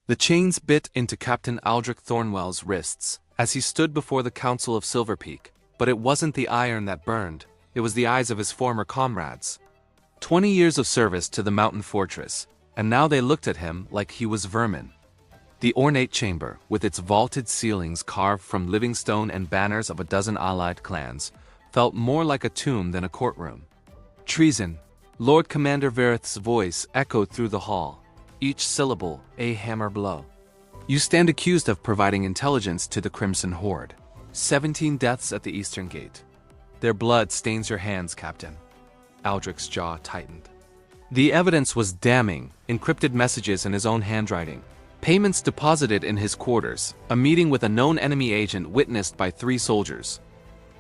The chains bit into Captain Aldric Thornwell's wrists as he stood before the Council of Silverpeak, but it wasn't the iron that burned, it was the eyes of his former comrades. 20 years of service to the mountain fortress, and now they looked at him like he was vermin. The ornate chamber, with its vaulted ceilings carved from living stone and banners of a dozen allied clans, felt more like a tomb than a courtroom. Treason, Lord Commander Verith's voice echoed through the hall, each syllable a hammer blow. You stand accused of providing intelligence to the Crimson Horde. 17 deaths at the Eastern Gate. Their blood stains your hands, Captain. Aldric's jaw tightened. The evidence was damning, encrypted messages in his own handwriting, payments deposited in his quarters, a meeting with a known enemy agent witnessed by 3 soldiers.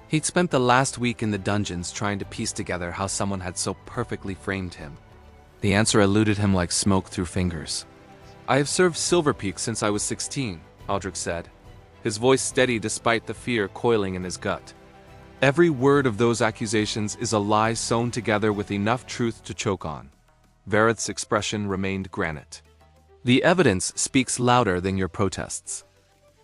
He'd spent the last week in the dungeons trying to piece together how someone had so perfectly framed him. The answer eluded him like smoke through fingers. I have served Silverpeak since I was 16, Aldric said, his voice steady despite the fear coiling in his gut. Every word of those accusations is a lie sewn together with enough truth to choke on. Verith's expression remained granite. The evidence speaks louder than your protests.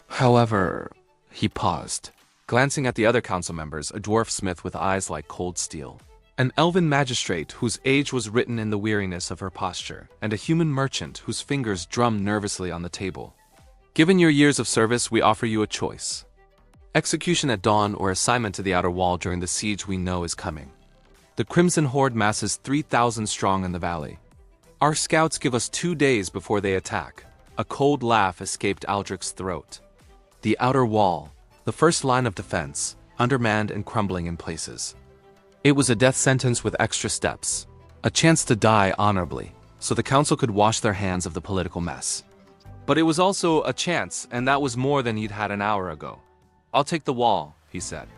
However, he paused, glancing at the other council members, a dwarf smith with eyes like cold steel, an elven magistrate whose age was written in the weariness of her posture, and a human merchant whose fingers drummed nervously on the table. Given your years of service, we offer you a choice. Execution at dawn or assignment to the outer wall during the siege we know is coming. The Crimson Horde masses 3,000 strong in the valley. Our scouts give us 2 days before they attack. A cold laugh escaped Aldric's throat. The outer wall, the first line of defense, undermanned and crumbling in places. It was a death sentence with extra steps, a chance to die honorably, so the council could wash their hands of the political mess. But it was also a chance, and that was more than he'd had an hour ago. I'll take the wall, he said.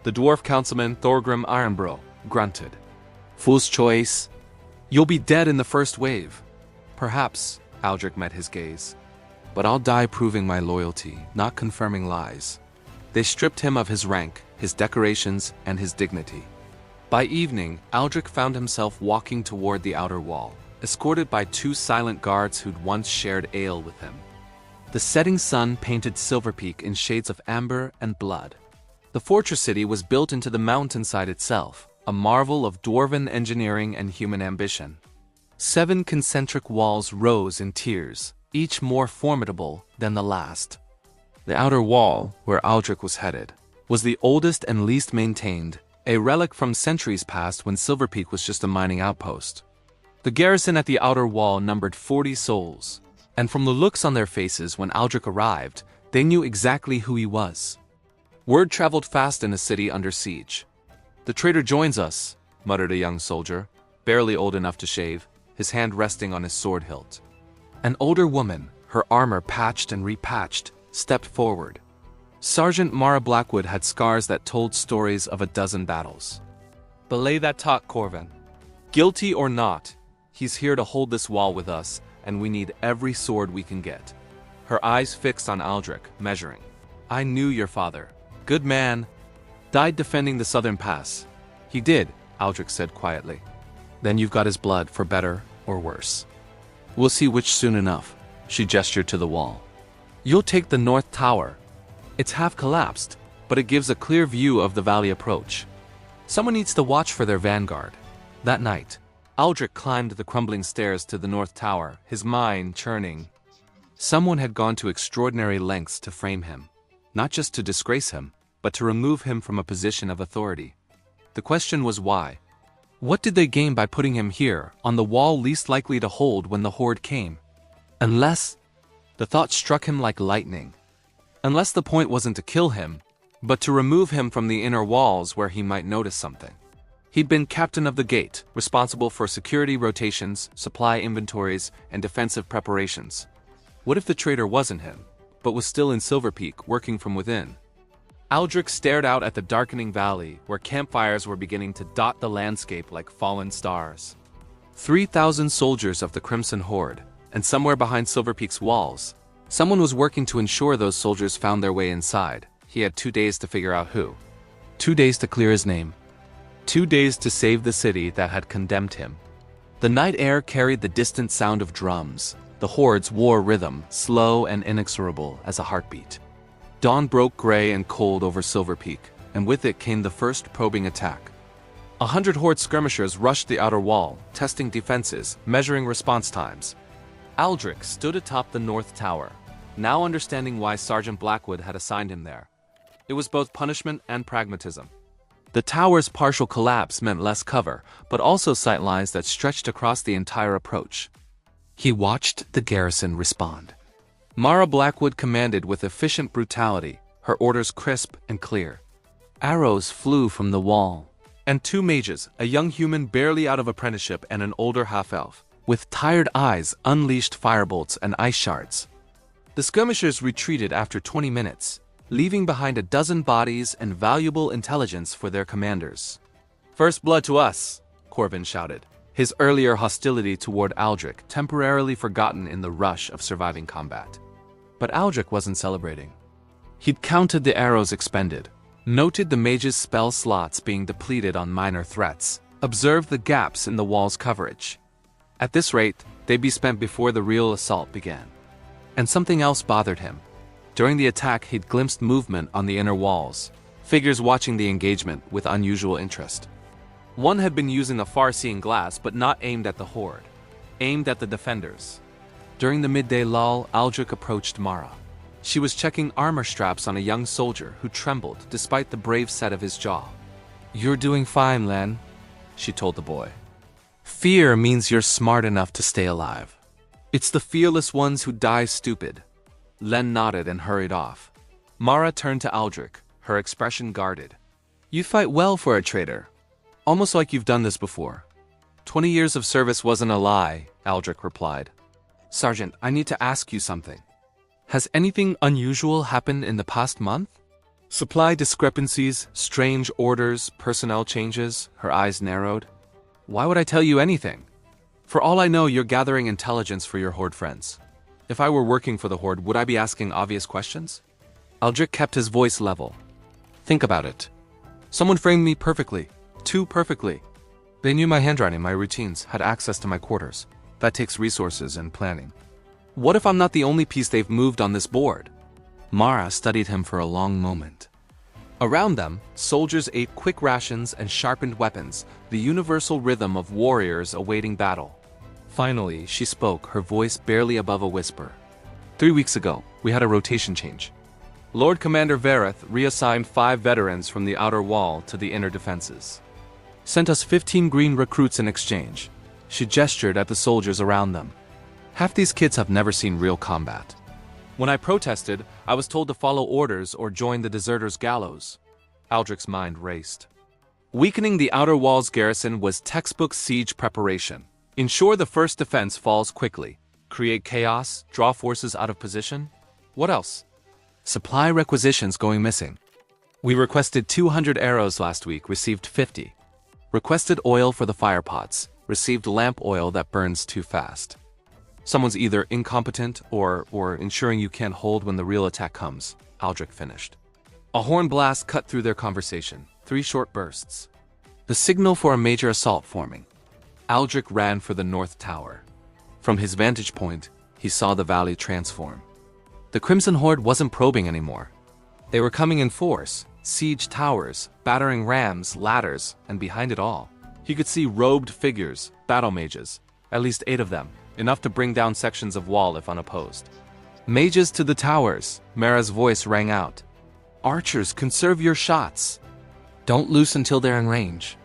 The dwarf councilman Thorgrim Ironbro grunted. Fool's choice. You'll be dead in the first wave. Perhaps, Aldric met his gaze. But I'll die proving my loyalty, not confirming lies. They stripped him of his rank, his decorations, and his dignity. By evening, Aldric found himself walking toward the outer wall, escorted by 2 silent guards who'd once shared ale with him. The setting sun painted Silverpeak in shades of amber and blood. The fortress city was built into the mountainside itself, a marvel of dwarven engineering and human ambition. 7 concentric walls rose in tiers, each more formidable than the last. The outer wall, where Aldric was headed, was the oldest and least maintained, a relic from centuries past when Silverpeak was just a mining outpost. The garrison at the outer wall numbered 40 souls, and from the looks on their faces when Aldric arrived, they knew exactly who he was. Word traveled fast in a city under siege. The traitor joins us, muttered a young soldier, barely old enough to shave, his hand resting on his sword hilt. An older woman, her armor patched and repatched, stepped forward. Sergeant Mara Blackwood had scars that told stories of a dozen battles. Belay that talk, Corvin. Guilty or not, he's here to hold this wall with us, and we need every sword we can get. Her eyes fixed on Aldric, measuring. I knew your father. Good man. Died defending the southern pass. He did, Aldric said quietly. Then you've got his blood, for better or worse. We'll see which soon enough, she gestured to the wall. You'll take the north tower. It's half collapsed, but it gives a clear view of the valley approach. Someone needs to watch for their vanguard. That night, Aldric climbed the crumbling stairs to the north tower, his mind churning. Someone had gone to extraordinary lengths to frame him, not just to disgrace him, but to remove him from a position of authority. The question was why? What did they gain by putting him here, on the wall least likely to hold when the Horde came? Unless... The thought struck him like lightning. Unless the point wasn't to kill him, but to remove him from the inner walls where he might notice something. He'd been captain of the gate, responsible for security rotations, supply inventories, and defensive preparations. What if the traitor wasn't him, but was still in Silverpeak, working from within? Aldric stared out at the darkening valley, where campfires were beginning to dot the landscape like fallen stars. 3,000 soldiers of the Crimson Horde, and somewhere behind Silverpeak's walls, someone was working to ensure those soldiers found their way inside. He had 2 days to figure out who. 2 days to clear his name. 2 days to save the city that had condemned him. The night air carried the distant sound of drums, The Horde's war rhythm, slow and inexorable as a heartbeat. Dawn broke gray and cold over Silverpeak, and with it came the first probing attack. 100 Horde skirmishers rushed the outer wall, testing defenses, measuring response times. Aldric stood atop the north tower, now understanding why Sergeant Blackwood had assigned him there. It was both punishment and pragmatism. The tower's partial collapse meant less cover, but also sightlines that stretched across the entire approach. He watched the garrison respond. Mara Blackwood commanded with efficient brutality, her orders crisp and clear. Arrows flew from the wall, and 2 mages, a young human barely out of apprenticeship and an older half-elf, with tired eyes, unleashed firebolts and ice shards. The skirmishers retreated after 20 minutes, leaving behind a dozen bodies and valuable intelligence for their commanders. "First blood to us," Corvin shouted, his earlier hostility toward Aldric temporarily forgotten in the rush of surviving combat. But Aldric wasn't celebrating. He'd counted the arrows expended, noted the mages' spell slots being depleted on minor threats, observed the gaps in the wall's coverage. At this rate, they'd be spent before the real assault began. And something else bothered him. During the attack, he'd glimpsed movement on the inner walls, figures watching the engagement with unusual interest. One had been using a far-seeing glass, but not aimed at the Horde, aimed at the defenders. During the midday lull, Aldric approached Mara. She was checking armor straps on a young soldier who trembled despite the brave set of his jaw. "You're doing fine, Len," she told the boy. "Fear means you're smart enough to stay alive. It's the fearless ones who die stupid." Len nodded and hurried off. Mara turned to Aldric, her expression guarded. "You fight well for a traitor. Almost like you've done this before." 20 years of service wasn't a lie, Aldric replied. "Sergeant, I need to ask you something. Has anything unusual happened in the past month? Supply discrepancies, strange orders, personnel changes?" Her eyes narrowed. "Why would I tell you anything? For all I know, you're gathering intelligence for your Horde friends. If I were working for the Horde, would I be asking obvious questions?" Aldric kept his voice level. "Think about it. Someone framed me perfectly. Too perfectly. They knew my handwriting, my routines, had access to my quarters. That takes resources and planning. What if I'm not the only piece they've moved on this board?" Mara studied him for a long moment. Around them, soldiers ate quick rations and sharpened weapons, the universal rhythm of warriors awaiting battle. Finally, she spoke, her voice barely above a whisper. 3 weeks ago, we had a rotation change. Lord Commander Vareth reassigned 5 veterans from the outer wall to the inner defenses. Sent us 15 green recruits in exchange. She gestured at the soldiers around them. Half these kids have never seen real combat. When I protested, I was told to follow orders or join the deserters' gallows. Aldric's mind raced. Weakening the outer wall's garrison was textbook siege preparation. Ensure the first defense falls quickly. Create chaos, draw forces out of position. What else? Supply requisitions going missing. We requested 200 arrows last week, received 50. Requested oil for the fire pots, received lamp oil that burns too fast. Someone's either incompetent or ensuring you can't hold when the real attack comes, Aldric finished. A horn blast cut through their conversation, 3 short bursts. The signal for a major assault forming. Aldric ran for the north tower. From his vantage point, he saw the valley transform. The Crimson Horde wasn't probing anymore. They were coming in force, siege towers, battering rams, ladders, and behind it all, he could see robed figures, battle mages, at least 8 of them, enough to bring down sections of wall if unopposed. "Mages to the towers," Mara's voice rang out. "Archers, conserve your shots. Don't loose until they're in range."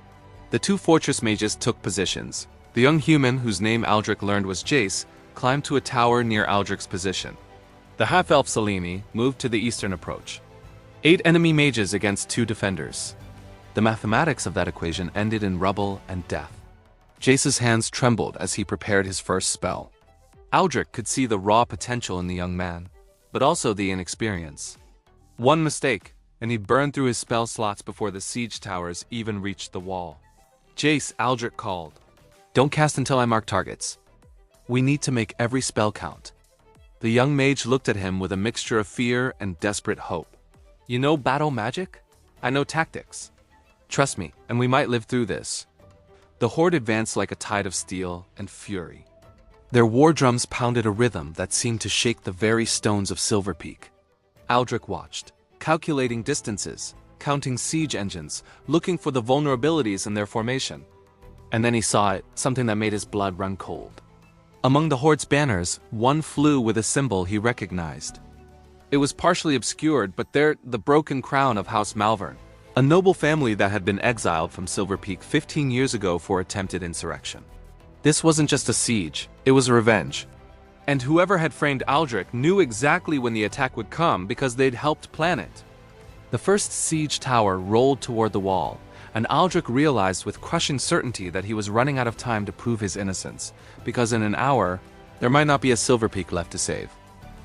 The 2 fortress mages took positions. The young human, whose name Aldric learned was Jace, climbed to a tower near Aldric's position. The half-elf Salimi moved to the eastern approach. 8 enemy mages against 2 defenders. The mathematics of that equation ended in rubble and death. Jace's hands trembled as he prepared his first spell. Aldric could see the raw potential in the young man, but also the inexperience. One mistake, and he burned through his spell slots before the siege towers even reached the wall. "Jace," Aldric called. "Don't cast until I mark targets. We need to make every spell count." The young mage looked at him with a mixture of fear and desperate hope. "You know battle magic? I know tactics. Trust me, and we might live through this." The Horde advanced like a tide of steel and fury. Their war drums pounded a rhythm that seemed to shake the very stones of Silverpeak. Aldric watched, calculating distances, counting siege engines, looking for the vulnerabilities in their formation. And then he saw it, something that made his blood run cold. Among the Horde's banners, one flew with a symbol he recognized. It was partially obscured, but there, the broken crown of House Malvern, a noble family that had been exiled from Silverpeak 15 years ago for attempted insurrection. This wasn't just a siege, it was a revenge. And whoever had framed Aldric knew exactly when the attack would come because they'd helped plan it. The first siege tower rolled toward the wall, and Aldric realized with crushing certainty that he was running out of time to prove his innocence, because in an hour, there might not be a Silverpeak left to save.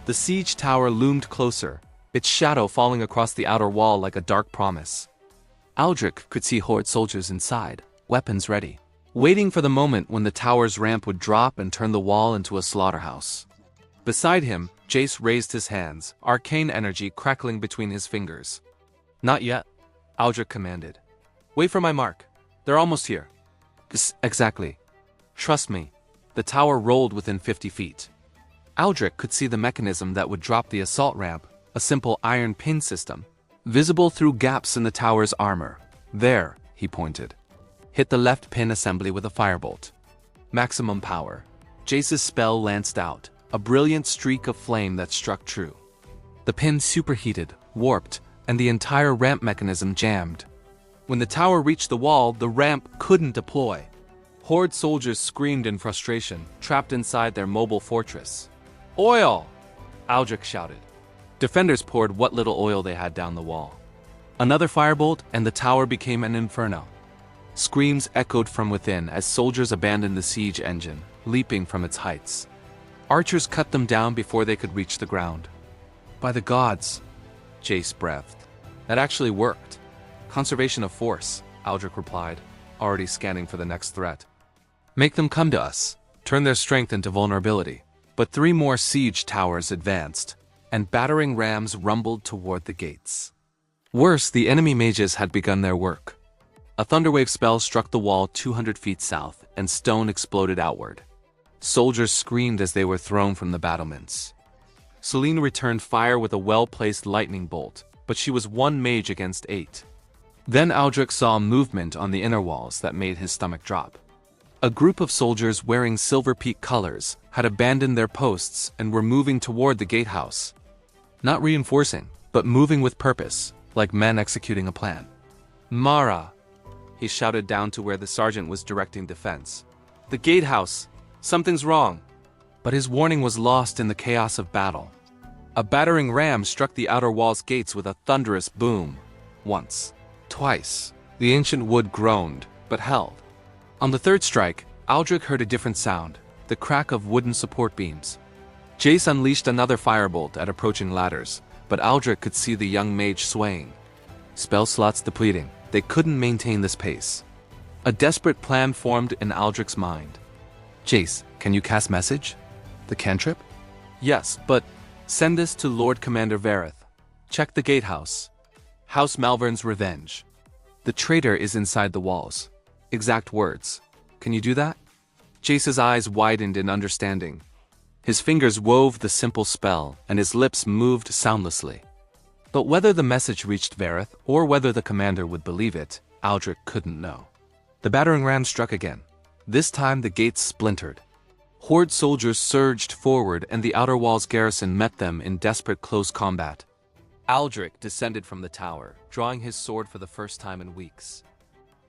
The siege tower loomed closer, its shadow falling across the outer wall like a dark promise. Aldric could see Horde soldiers inside, weapons ready, waiting for the moment when the tower's ramp would drop and turn the wall into a slaughterhouse. Beside him, Jace raised his hands, arcane energy crackling between his fingers. "Not yet," Aldric commanded. "Wait for my mark. They're almost here." Exactly. Trust me." The tower rolled within 50 feet. Aldric could see the mechanism that would drop the assault ramp, a simple iron pin system, visible through gaps in the tower's armor. "There," he pointed. "Hit the left pin assembly with a firebolt." Maximum power. Jace's spell lanced out, a brilliant streak of flame that struck true. The pin superheated, warped, and the entire ramp mechanism jammed. When the tower reached the wall, the ramp couldn't deploy. Horde soldiers screamed in frustration, trapped inside their mobile fortress. "Oil!" Aldric shouted. Defenders poured what little oil they had down the wall. Another firebolt, and the tower became an inferno. Screams echoed from within as soldiers abandoned the siege engine, leaping from its heights. Archers cut them down before they could reach the ground. "By the gods," Jace breathed. "That actually worked." "Conservation of force," Aldric replied, already scanning for the next threat. "Make them come to us, turn their strength into vulnerability." But 3 more siege towers advanced, and battering rams rumbled toward the gates. Worse, the enemy mages had begun their work. A thunderwave spell struck the wall 200 feet south, and stone exploded outward. Soldiers screamed as they were thrown from the battlements. Selene returned fire with a well-placed lightning bolt, but she was 1 mage against 8. Then Aldric saw movement on the inner walls that made his stomach drop. A group of soldiers wearing Silverpeak colors had abandoned their posts and were moving toward the gatehouse. Not reinforcing, but moving with purpose, like men executing a plan. "Mara!" he shouted down to where the sergeant was directing defense. "The gatehouse! Something's wrong!" But his warning was lost in the chaos of battle. A battering ram struck the outer wall's gates with a thunderous boom. Once. Twice. The ancient wood groaned, but held. On the 3rd strike, Aldric heard a different sound, the crack of wooden support beams. Jace unleashed another firebolt at approaching ladders, but Aldric could see the young mage swaying. Spell slots depleting, they couldn't maintain this pace. A desperate plan formed in Aldric's mind. "Jace, can you cast message? The cantrip?" "Yes, but send this to Lord Commander Vareth. Check the gatehouse. House Malvern's revenge. The traitor is inside the walls." Exact words. "Can you do that?" Jace's eyes widened in understanding. His fingers wove the simple spell, and his lips moved soundlessly. But whether the message reached Vareth, or whether the commander would believe it, Aldric couldn't know. The battering ram struck again. This time the gates splintered. Horde soldiers surged forward, and the outer wall's garrison met them in desperate close combat. Aldric descended from the tower, drawing his sword for the first time in weeks.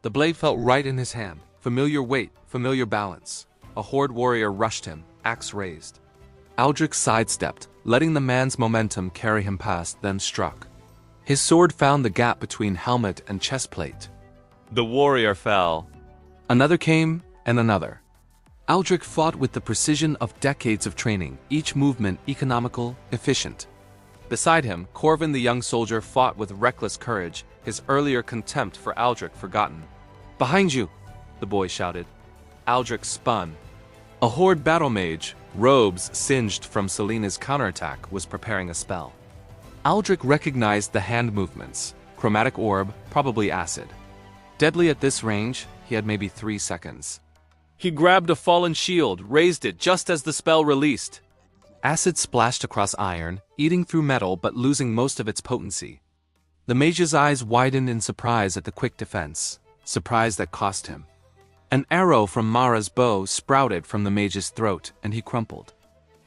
The blade felt right in his hand, familiar weight, familiar balance. A Horde warrior rushed him, axe raised. Aldric sidestepped, letting the man's momentum carry him past, then struck. His sword found the gap between helmet and chestplate. The warrior fell. Another came, and another. Aldric fought with the precision of decades of training, each movement economical, efficient. Beside him, Corvin the young soldier fought with reckless courage, his earlier contempt for Aldric forgotten. "Behind you!" the boy shouted. Aldric spun. A Horde battle mage, robes singed from Selena's counterattack, was preparing a spell. Aldric recognized the hand movements. Chromatic orb, probably acid. Deadly at this range, he had maybe 3 seconds. He grabbed a fallen shield, raised it just as the spell released. Acid splashed across iron, eating through metal but losing most of its potency. The mage's eyes widened in surprise at the quick defense, surprise that cost him. An arrow from Mara's bow sprouted from the mage's throat, and he crumpled.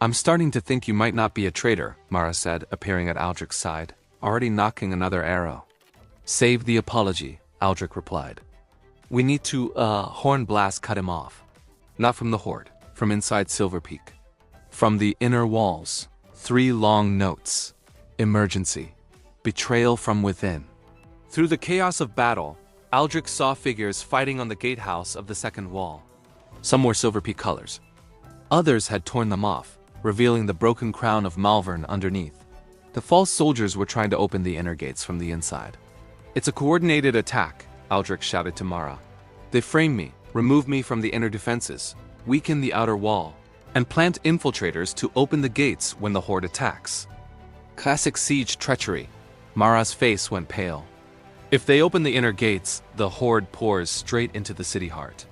"I'm starting to think you might not be a traitor," Mara said, appearing at Aldric's side, already knocking another arrow. "Save the apology," Aldric replied. "We need to, horn blast cut him off. Not from the Horde, from inside Silverpeak. From the inner walls, 3 long notes. Emergency. Betrayal from within." Through the chaos of battle, Aldric saw figures fighting on the gatehouse of the second wall. Some wore Silverpeak colors. Others had torn them off, revealing the broken crown of Malvern underneath. The false soldiers were trying to open the inner gates from the inside. "It's a coordinated attack," Aldric shouted to Mara. "They frame me, remove me from the inner defenses, weaken the outer wall, and plant infiltrators to open the gates when the Horde attacks. Classic siege treachery." Mara's face went pale. "If they open the inner gates, the Horde pours straight into the city heart.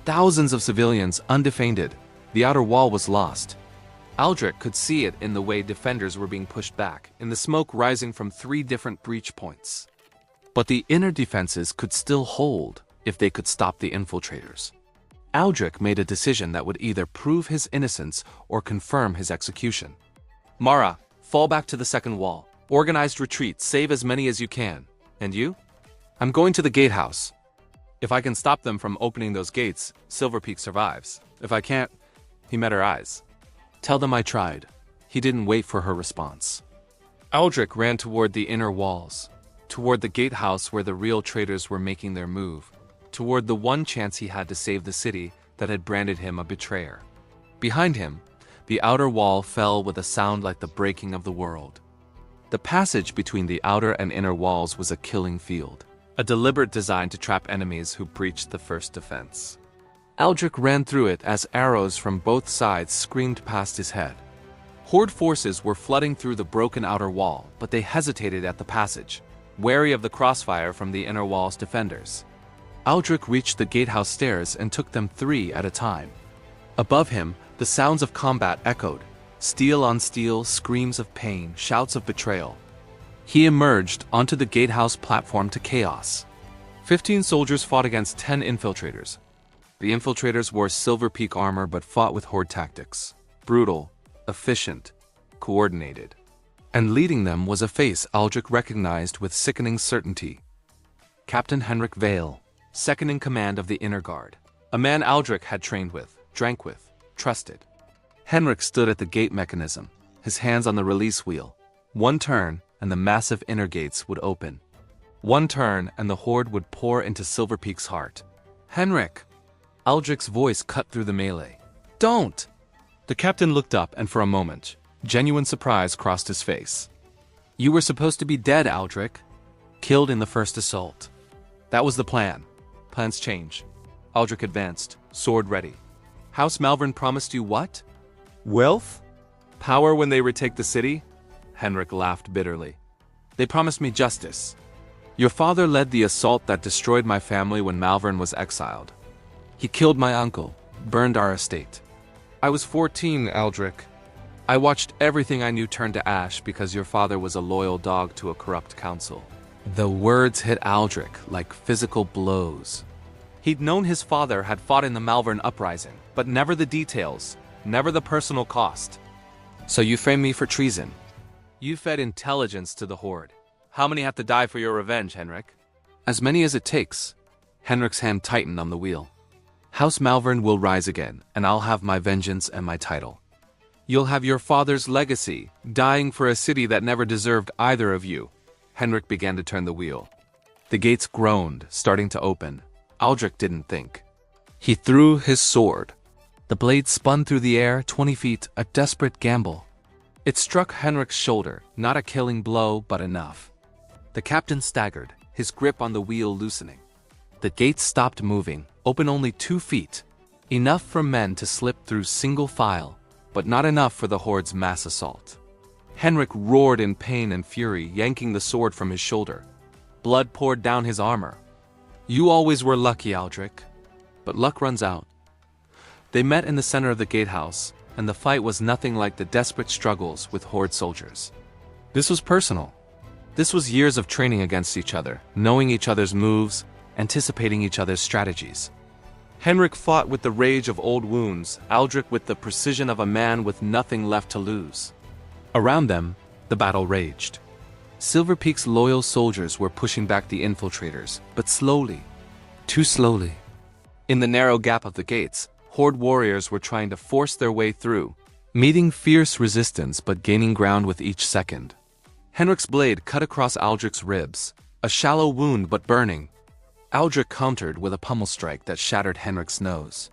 Thousands of civilians undefended. The outer wall was lost." Aldric could see it in the way defenders were being pushed back, in the smoke rising from 3 different breach points. But the inner defenses could still hold if they could stop the infiltrators. Aldric made a decision that would either prove his innocence or confirm his execution. "Mara, fall back to the second wall. Organized retreat, save as many as you can. And you?" "I'm going to the gatehouse. If I can stop them from opening those gates, Silverpeak survives. If I can't..." He met her eyes. "Tell them I tried." He didn't wait for her response. Aldric ran toward the inner walls, toward the gatehouse where the real traitors were making their move, toward the one chance he had to save the city that had branded him a betrayer. Behind him, the outer wall fell with a sound like the breaking of the world. The passage between the outer and inner walls was a killing field, a deliberate design to trap enemies who breached the first defense. Aldric ran through it as arrows from both sides screamed past his head. Horde forces were flooding through the broken outer wall, but they hesitated at the passage, wary of the crossfire from the inner wall's defenders. Aldric reached the gatehouse stairs and took them 3 at a time. Above him, the sounds of combat echoed. Steel on steel, screams of pain, shouts of betrayal. He emerged onto the gatehouse platform to chaos. 15 soldiers fought against 10 infiltrators. The infiltrators wore Silverpeak armor but fought with Horde tactics. Brutal, efficient, coordinated. And leading them was a face Aldric recognized with sickening certainty. Captain Henrik Vale, second in command of the Inner Guard. A man Aldric had trained with, drank with, trusted. Henrik stood at the gate mechanism, his hands on the release wheel. One turn, and the massive inner gates would open. One turn, and the Horde would pour into Silverpeak's heart. "Henrik!" Aldric's voice cut through the melee. "Don't!" The captain looked up, and for a moment, genuine surprise crossed his face. "You were supposed to be dead, Aldric. Killed in the first assault." "That was the plan. Plans change." Aldric advanced, sword ready. "House Malvern promised you what? Wealth? Power when they retake the city?" Henrik laughed bitterly. "They promised me justice. Your father led the assault that destroyed my family when Malvern was exiled. He killed my uncle, burned our estate. I was 14, Aldric. I watched everything I knew turn to ash because your father was a loyal dog to a corrupt council." The words hit Aldric like physical blows. He'd known his father had fought in the Malvern uprising, but never the details, never the personal cost. "So you framed me for treason. You fed intelligence to the Horde. How many have to die for your revenge, Henrik?" "As many as it takes." Henrik's hand tightened on the wheel. "House Malvern will rise again, and I'll have my vengeance and my title. You'll have your father's legacy, dying for a city that never deserved either of you." Henrik began to turn the wheel. The gates groaned, starting to open. Aldric didn't think. He threw his sword. The blade spun through the air 20 feet, a desperate gamble. It struck Henrik's shoulder, not a killing blow, but enough. The captain staggered, his grip on the wheel loosening. The gates stopped moving, open only 2 feet. Enough for men to slip through single file, but not enough for the Horde's mass assault. Henrik roared in pain and fury, yanking the sword from his shoulder. Blood poured down his armor. "You always were lucky, Aldric. But luck runs out. They met in the center of the gatehouse, and the fight was nothing like the desperate struggles with Horde soldiers. This was personal. This was years of training against each other, knowing each other's moves, anticipating each other's strategies. Henrik fought with the rage of old wounds, Aldric with the precision of a man with nothing left to lose. Around them, the battle raged. Silverpeak's loyal soldiers were pushing back the infiltrators, but slowly. Too slowly. In the narrow gap of the gates, Horde warriors were trying to force their way through, meeting fierce resistance but gaining ground with each second. Henrik's blade cut across Aldric's ribs, a shallow wound but burning. Aldric countered with a pummel strike that shattered Henrik's nose.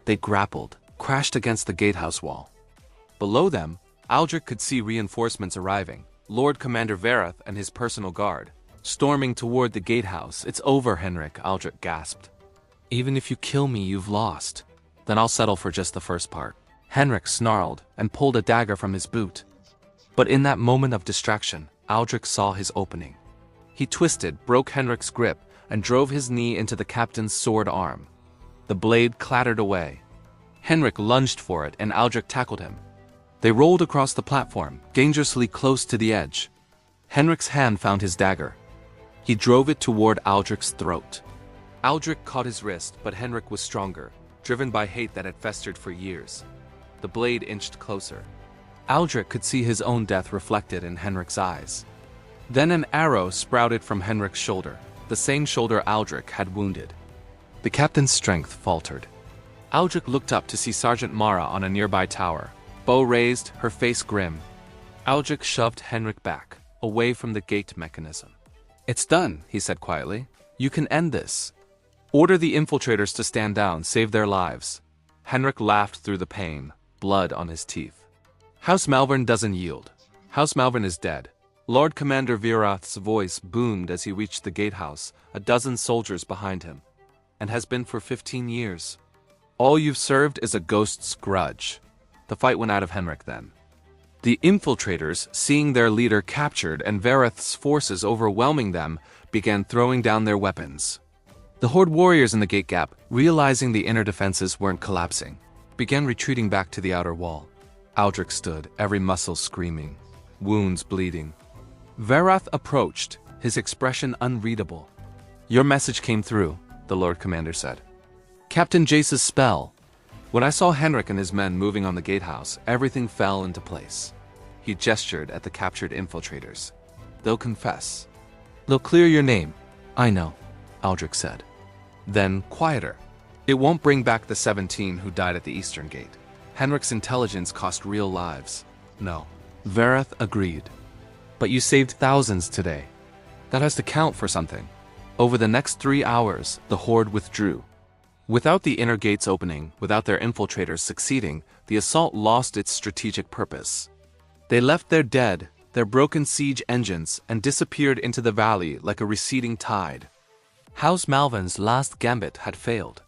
They grappled, crashed against the gatehouse wall. Below them, Aldric could see reinforcements arriving, Lord Commander Verath and his personal guard, storming toward the gatehouse. "It's over, Henrik," Aldric gasped. "Even if you kill me, you've lost. Then I'll settle for just the first part." Henrik snarled and pulled a dagger from his boot. But in that moment of distraction, Aldric saw his opening. He twisted, broke Henrik's grip, and drove his knee into the captain's sword arm. The blade clattered away. Henrik lunged for it, and Aldric tackled him. They rolled across the platform, dangerously close to the edge. Henrik's hand found his dagger. He drove it toward Aldric's throat. Aldric caught his wrist, but Henrik was stronger, driven by hate that had festered for years. The blade inched closer. Aldric could see his own death reflected in Henrik's eyes. Then an arrow sprouted from Henrik's shoulder, the same shoulder Aldric had wounded. The captain's strength faltered. Aldric looked up to see Sergeant Mara on a nearby tower, bow raised, her face grim. Aldric shoved Henrik back, away from the gate mechanism. "It's done," he said quietly. "You can end this. Order the infiltrators to stand down, save their lives." Henrik laughed through the pain, blood on his teeth. "House Malvern doesn't yield. House Malvern is dead." Lord Commander Verath's voice boomed as he reached the gatehouse, a dozen soldiers behind him. "And has been for 15 years. All you've served is a ghost's grudge." The fight went out of Henrik then. The infiltrators, seeing their leader captured and Verath's forces overwhelming them, began throwing down their weapons. The Horde warriors in the gate gap, realizing the inner defenses weren't collapsing, began retreating back to the outer wall. Aldric stood, every muscle screaming, wounds bleeding. Verath approached, his expression unreadable. "Your message came through," the Lord Commander said. "Captain Jace's spell." When I saw Henrik and his men moving on the gatehouse, everything fell into place. He gestured at the captured infiltrators. "They'll confess. They'll clear your name." "I know," Aldric said. Then, quieter. "It won't bring back the 17 who died at the eastern gate. Henrik's intelligence cost real lives." "No." Verath agreed. "But you saved thousands today. That has to count for something." Over the next 3 hours, the Horde withdrew. Without the inner gates opening, without their infiltrators succeeding, the assault lost its strategic purpose. They left their dead, their broken siege engines, and disappeared into the valley like a receding tide. House Malvin's last gambit had failed.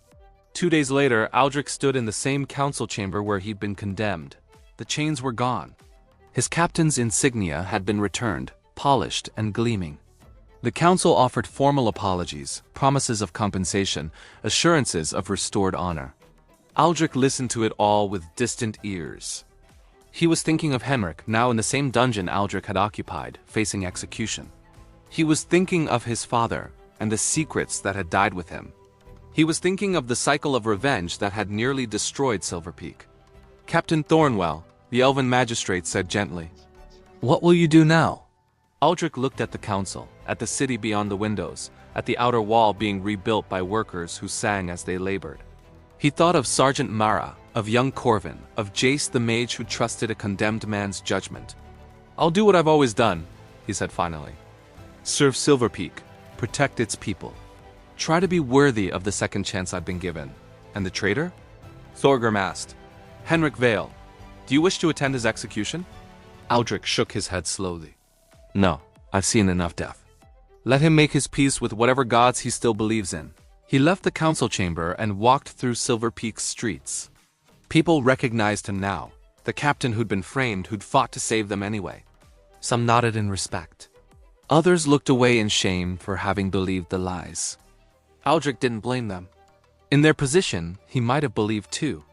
2 days later, Aldric stood in the same council chamber where he'd been condemned. The chains were gone. His captain's insignia had been returned, polished and gleaming. The council offered formal apologies, promises of compensation, assurances of restored honor. Aldric listened to it all with distant ears. He was thinking of Henrik, now in the same dungeon Aldric had occupied, facing execution. He was thinking of his father, and the secrets that had died with him. He was thinking of the cycle of revenge that had nearly destroyed Silverpeak. "Captain Thornwell," the elven magistrate said gently. "What will you do now?" Aldric looked at the council, at the city beyond the windows, at the outer wall being rebuilt by workers who sang as they labored. He thought of Sergeant Mara, of young Corvin, of Jace the mage who trusted a condemned man's judgment. "I'll do what I've always done," he said finally. "Serve Silverpeak, protect its people. Try to be worthy of the second chance I've been given." "And the traitor?" Thorgrim asked. "Henrik Vale. Do you wish to attend his execution?" Aldric shook his head slowly. "No, I've seen enough death. Let him make his peace with whatever gods he still believes in." He left the council chamber and walked through Silverpeak's streets. People recognized him now, the captain who'd been framed, who'd fought to save them anyway. Some nodded in respect. Others looked away in shame for having believed the lies. Aldric didn't blame them. In their position, he might have believed too.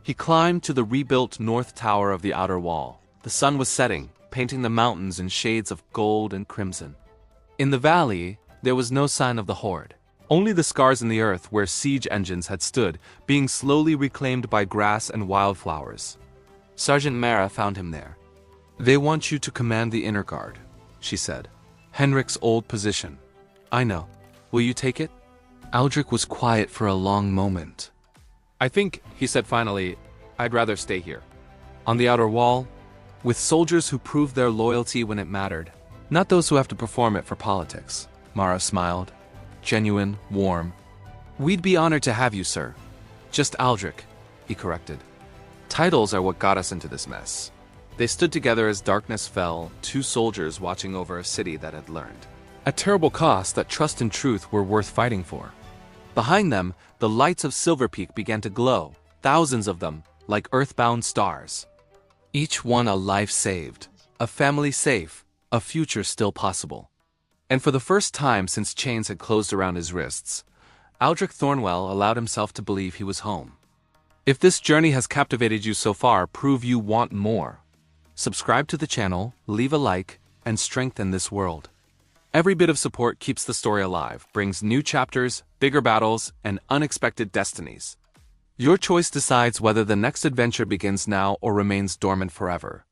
He climbed to the rebuilt north tower of the outer wall. The sun was setting, painting the mountains in shades of gold and crimson. In the valley, there was no sign of the Horde. Only the scars in the earth where siege engines had stood, being slowly reclaimed by grass and wildflowers. Sergeant Mara found him there. "They want you to command the inner guard," she said. "Henrik's old position." "I know. Will you take it?" Aldric was quiet for a long moment. "I think," he said finally, "I'd rather stay here. On the outer wall, with soldiers who proved their loyalty when it mattered. Not those who have to perform it for politics." Mara smiled. Genuine, warm. "We'd be honored to have you, sir." "Just Aldric," he corrected. "Titles are what got us into this mess." They stood together as darkness fell, two soldiers watching over a city that had learned, at terrible cost, that trust and truth were worth fighting for. Behind them, the lights of Silverpeak began to glow, thousands of them, like earthbound stars. Each one a life saved, a family safe, a future still possible. And for the first time since chains had closed around his wrists, Aldric Thornwell allowed himself to believe he was home. If this journey has captivated you so far, prove you want more. Subscribe to the channel, leave a like, and strengthen this world. Every bit of support keeps the story alive, brings new chapters, bigger battles, and unexpected destinies. Your choice decides whether the next adventure begins now or remains dormant forever.